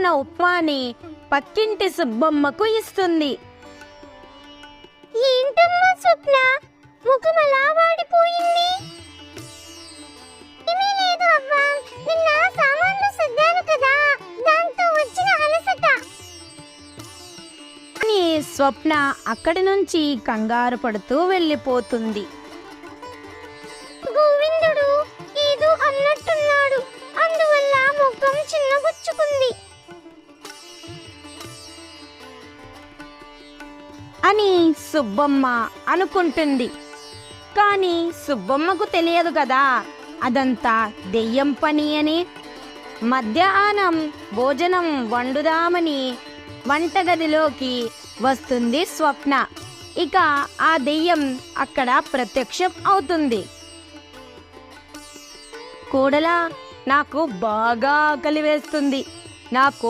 స్వప్న ఉప్మాని పక్కింటి సుబ్బమ్మకు ఇస్తుంది. ఏంటమ్మా స్వప్న, ముఖం అలా వాడిపోయింది? ఏమీ లేదు అవ్వా, నిన్న సామాన్లు సర్దాను కదా, దాంతో వచ్చిన అలసట. అని స్వప్న అక్కడి నుంచి కంగారు పడుతూ వెళ్ళిపోతుంది. గోవిందుడు ఏదో అన్నట్టున్నాడు, అందువల్ల ముఖం చిన్నబుచ్చుకుంది అని సుబ్బమ్మ అనుకుంటుంది. కానీ సుబ్బమ్మకు తెలియదు కదా అదంతా దెయ్యం పని అని. మధ్యాహ్నం భోజనం వండుదామని వంటగదిలోకి వస్తుంది స్వప్న. ఇక ఆ దెయ్యం అక్కడ ప్రత్యక్షం అవుతుంది. కోడలా, నాకు బాగా ఆకలి వేస్తుంది, నాకు